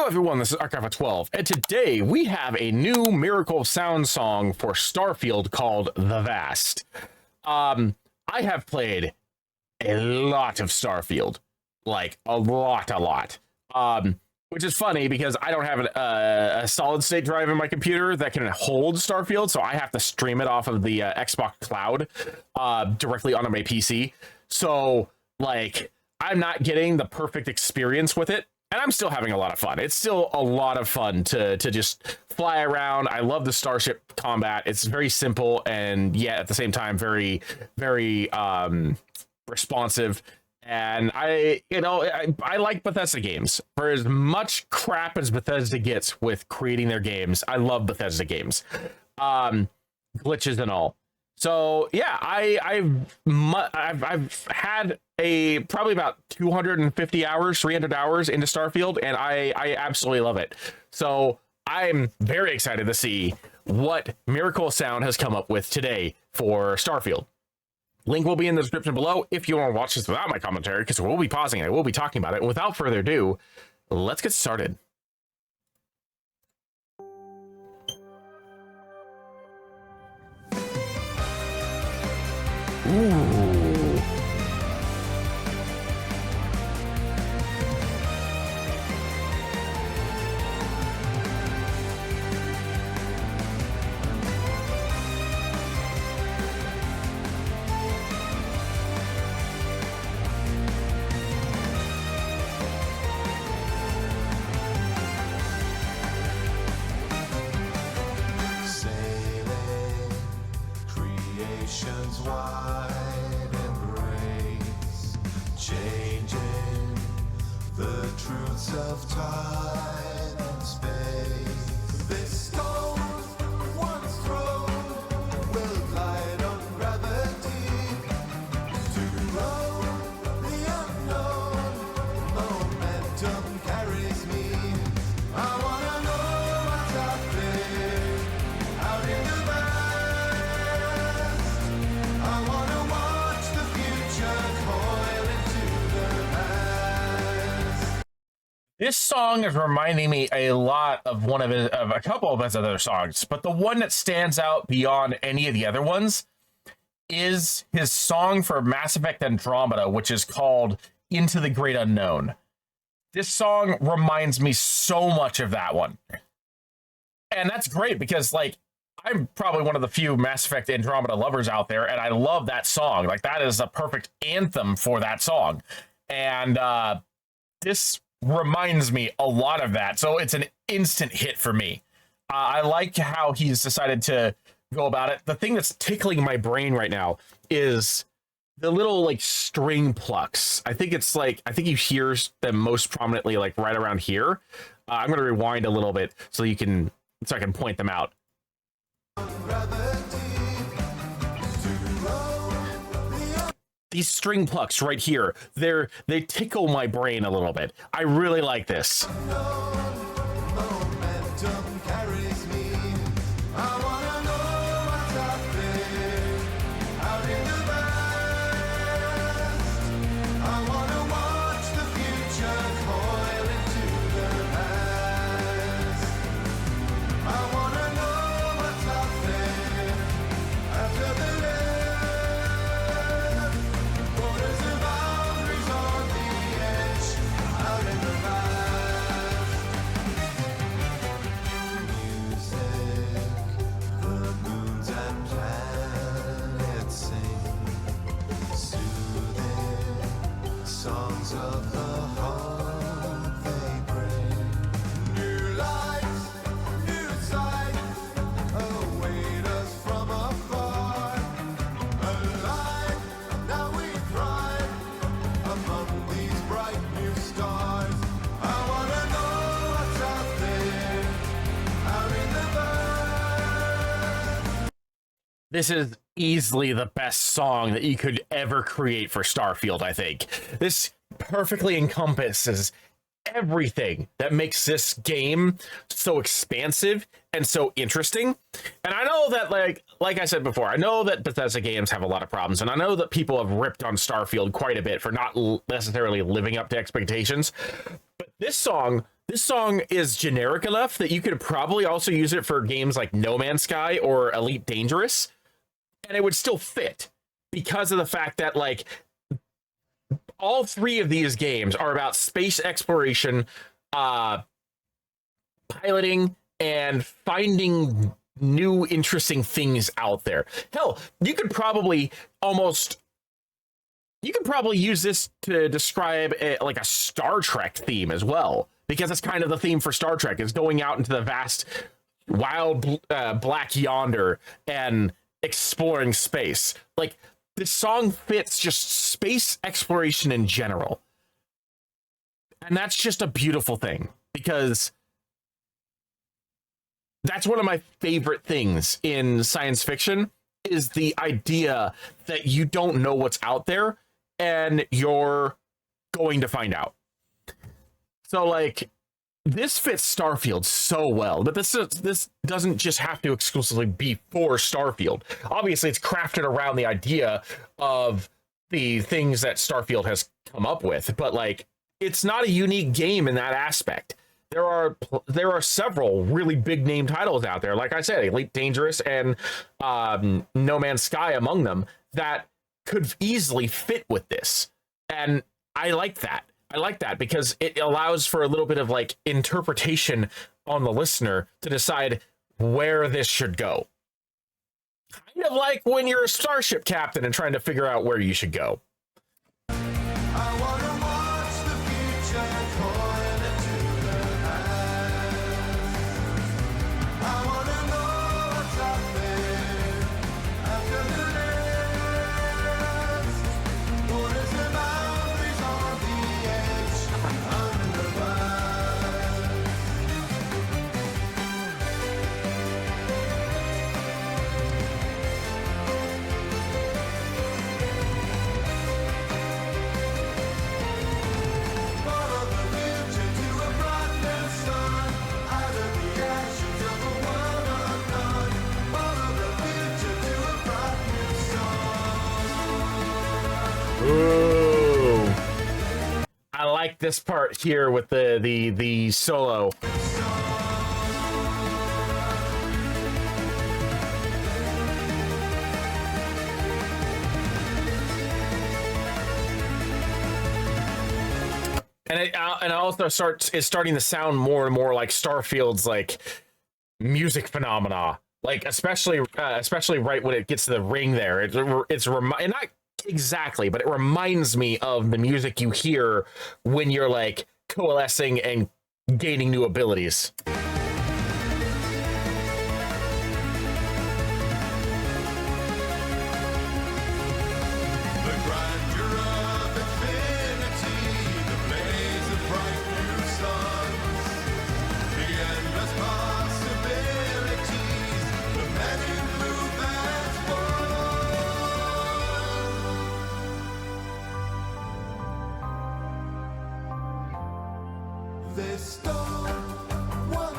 everyone, this is Archive of 12, and today we have a new Miracle Sound song for Starfield called The Vast. I have played a lot of Starfield, like a lot. Which is funny because I don't have a solid state drive in my computer that can hold Starfield, so I have to stream it off of the Xbox Cloud directly onto my PC. So, like, I'm not getting the perfect experience with it, and I'm still having a lot of fun. It's still a lot of fun to just fly around. I love the starship combat. It's very simple and yet at the same time very responsive. And I like Bethesda games. For as much crap as Bethesda gets with creating their games, I love Bethesda games, glitches and all. So yeah, I've had probably about 250 hours, 300 hours into Starfield, and I absolutely love it. So I'm very excited to see what Miracle Sound has come up with today for Starfield. Link will be in the description below if you want to watch this without my commentary, because we'll be pausing it. We'll be talking about it. And without further ado, let's get started. Ooh. Wide embrace, changing the truths of time and space. This stone once thrown will glide on gravity to roam the unknown. Momentum carries me. I wanna know what's out there, out in the vast. This song is reminding me a lot of a couple of his other songs, but the one that stands out beyond any of the other ones is his song for Mass Effect Andromeda, which is called Into the Great Unknown. This song reminds me so much of that one. And that's great because, like, I'm probably one of the few Mass Effect Andromeda lovers out there, and I love that song. Like, that is a perfect anthem for that song. And this reminds me a lot of that, so it's an instant hit for me. I like how he's decided to go about it. The thing that's tickling my brain right now is the little, like, string plucks. I think you hear them most prominently, like, right around here. I'm going to rewind a little bit so I can point them out. These string plucks right here, they tickle my brain a little bit. I really like this. Of the heart they bring. New lights, new sight, await us from afar. Alive, now we thrive among these bright new stars. I wanna know what's out there, out in the vast. This is easily the best song that you could ever create for Starfield, I think. This perfectly encompasses everything that makes this game so expansive and so interesting. And I know that, like I said before, I know that Bethesda games have a lot of problems, and I know that people have ripped on Starfield quite a bit for not necessarily living up to expectations. But this song This song is generic enough that you could probably also use it for games like No Man's Sky or Elite Dangerous, and it would still fit because of the fact that like all three of these games are about space exploration, piloting, and finding new interesting things out there. Hell, you could probably use this to describe like a Star Trek theme as well, because it's kind of the theme for Star Trek is going out into the vast, wild, black yonder and exploring space. Like, this song fits just space exploration in general. And that's just a beautiful thing, because that's one of my favorite things in science fiction is the idea that you don't know what's out there and you're going to find out. So like this fits Starfield so well, but this doesn't just have to exclusively be for Starfield. Obviously, it's crafted around the idea of the things that Starfield has come up with, but like it's not a unique game in that aspect. There are several really big name titles out there, like I said, Elite Dangerous and No Man's Sky among them, that could easily fit with this, and I like that. I like that because it allows for a little bit of like interpretation on the listener to decide where this should go. Kind of like when you're a starship captain and trying to figure out where you should go. I wanna watch the future coil into the past. I wanna know what's out there after the rest. Borders and boundaries on the edge, under the follow the future to a bright new sun. Out of the ashes of a world undone. Follow the future to a bright new sun. Ooh. I like this part here with the solo. And it also is starting to sound more and more like Starfield's like music phenomena, like especially right when it gets to the ring there. And not exactly, but it reminds me of the music you hear when you're like coalescing and gaining new abilities. The grandeur of infinity, the blaze of bright new suns, the endless possibilities, the men who move as one. This storm, one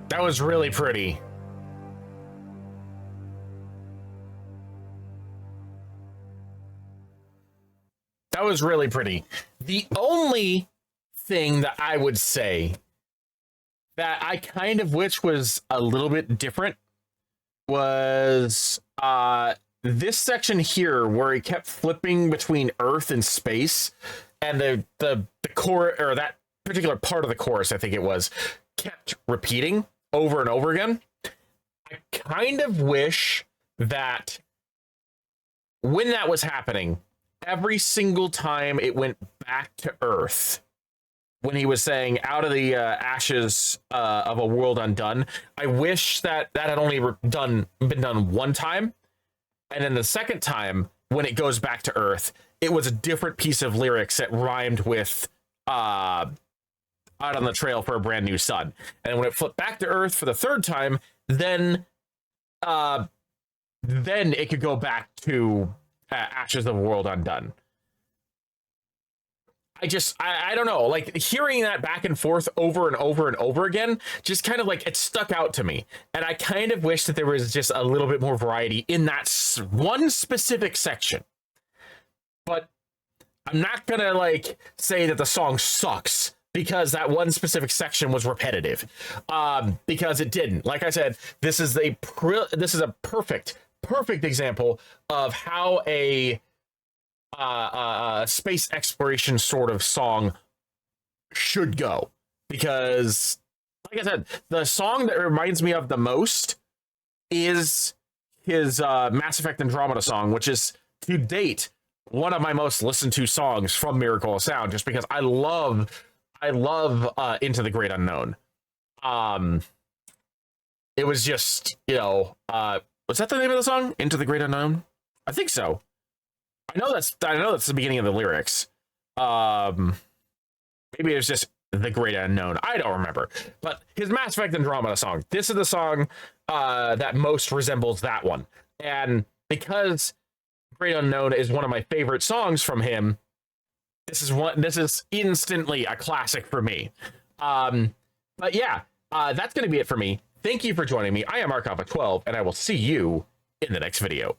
That was really pretty. That was really pretty. The only thing that I would say that I kind of wish was a little bit different was this section here where he kept flipping between Earth and space, and the core, or that particular part of the chorus, I think it was, kept repeating over and over again. I kind of wish that when that was happening, every single time it went back to Earth, when he was saying out of the ashes of a world undone, I wish that that had only been done one time. And then the second time, when it goes back to Earth, it was a different piece of lyrics that rhymed with out on the trail for a brand new sun. And when it flipped back to Earth for the third time, then it could go back to ashes of a world undone. I don't know, like hearing that back and forth over and over and over again, just kind of like it stuck out to me. And I kind of wish that there was just a little bit more variety in that one specific section. But I'm not going to like say that the song sucks because that one specific section was repetitive, because it didn't. Like I said, this is a perfect example of how a space exploration sort of song should go, because like I said, the song that reminds me of the most is his Mass Effect Andromeda song, which is to date one of my most listened to songs from Miracle of Sound, just because I love Into the Great Unknown. It was just, was that the name of the song, Into the Great Unknown? I think so. I know that's the beginning of the lyrics. Maybe it was just The Great Unknown. I don't remember. But his Mass Effect Andromeda song, this is the song that most resembles that one. And because Great Unknown is one of my favorite songs from him, this is instantly a classic for me. But yeah, that's going to be it for me. Thank you for joining me. I am Arcava12, and I will see you in the next video.